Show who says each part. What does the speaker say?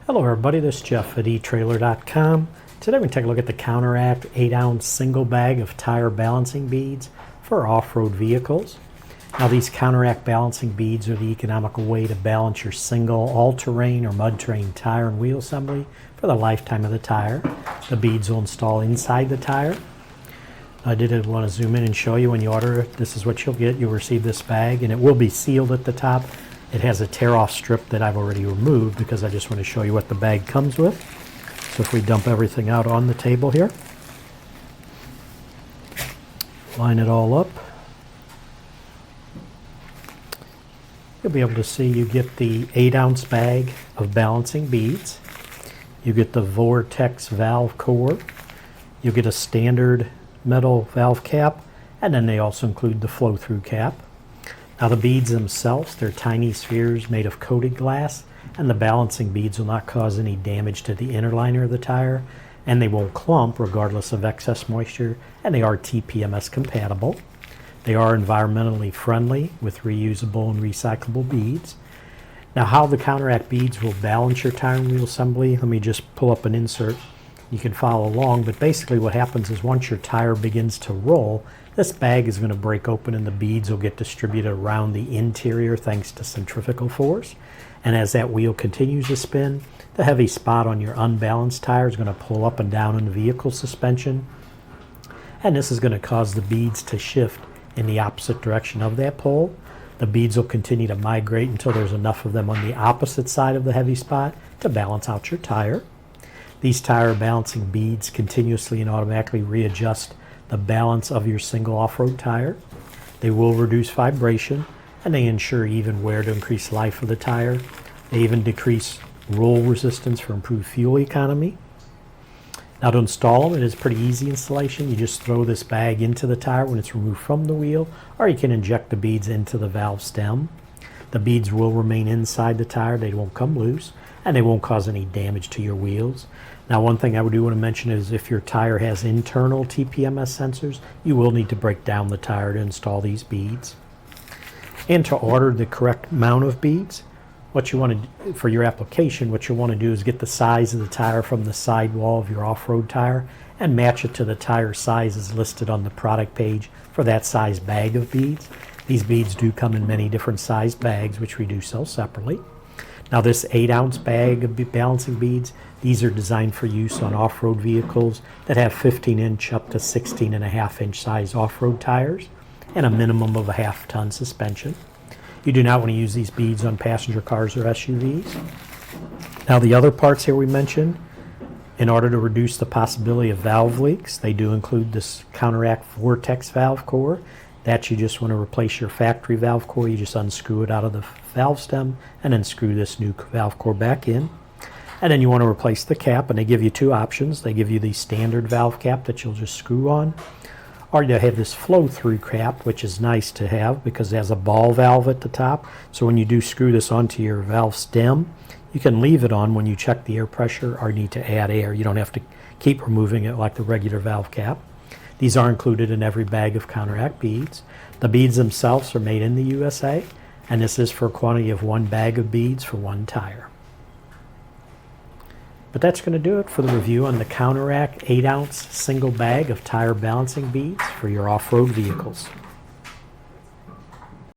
Speaker 1: Hello everybody, this is Jeff at etrailer.com. Today we're going to take a look at the Counteract 8-ounce single bag of tire balancing beads for off-road vehicles. Now these Counteract balancing beads are the economical way to balance your single all-terrain or mud-terrain tire and wheel assembly for the lifetime of the tire. The beads will install inside the tire. I did want to zoom in and show you when you order it. This is what you'll get. You'll receive this bag and it will be sealed at the top. It has a tear-off strip that I've already removed because I just want to show you what the bag comes with. So if we dump everything out on the table here, line it all up, you'll be able to see you get the 8-ounce bag of balancing beads. You get the Vortex valve core. You get a standard metal valve cap, and then they also include the flow-through cap. Now the beads themselves, they're tiny spheres made of coated glass, and the balancing beads will not cause any damage to the inner liner of the tire, and they won't clump regardless of excess moisture, and they are TPMS compatible. They are environmentally friendly with reusable and recyclable beads. Now how the Counteract beads will balance your tire and wheel assembly, let me just pull up an insert. You can follow along, but basically what happens is once your tire begins to roll, this bag is going to break open and the beads will get distributed around the interior thanks to centrifugal force. And as that wheel continues to spin, the heavy spot on your unbalanced tire is going to pull up and down in the vehicle suspension. And this is going to cause the beads to shift in the opposite direction of that pull. The beads will continue to migrate until there's enough of them on the opposite side of the heavy spot to balance out your tire. These tire balancing beads continuously and automatically readjust the balance of your single off-road tire. They will reduce vibration, and they ensure even wear to increase life of the tire. They even decrease roll resistance for improved fuel economy. Now to install them, it is pretty easy installation. You just throw this bag into the tire when it's removed from the wheel, or you can inject the beads into the valve stem. The beads will remain inside the tire, they won't come loose, and they won't cause any damage to your wheels. Now one thing I do want to mention is if your tire has internal TPMS sensors, you will need to break down the tire to install these beads. And to order the correct amount of beads, what you want to do for your application, what you want to do is get the size of the tire from the sidewall of your off-road tire and match it to the tire sizes listed on the product page for that size bag of beads. These beads do come in many different size bags, which we do sell separately. Now this 8-ounce bag of balancing beads, these are designed for use on off-road vehicles that have 15-inch up to 16.5-inch size off-road tires and a minimum of a half-ton suspension. You do not want to use these beads on passenger cars or SUVs. Now the other parts here we mentioned, in order to reduce the possibility of valve leaks, they do include this Counteract Vortex valve core. That you just want to replace your factory valve core. You just unscrew it out of the valve stem and then screw this new valve core back in. And then you want to replace the cap, and they give you two options. They give you the standard valve cap that you'll just screw on, or you have this flow-through cap, which is nice to have because it has a ball valve at the top. So when you do screw this onto your valve stem, you can leave it on when you check the air pressure or need to add air. You don't have to keep removing it like the regular valve cap. These are included in every bag of Counteract beads. The beads themselves are made in the USA, and this is for a quantity of 1 bag of beads for 1 tire. But that's going to do it for the review on the Counteract 8-ounce single bag of tire balancing beads for your off-road vehicles.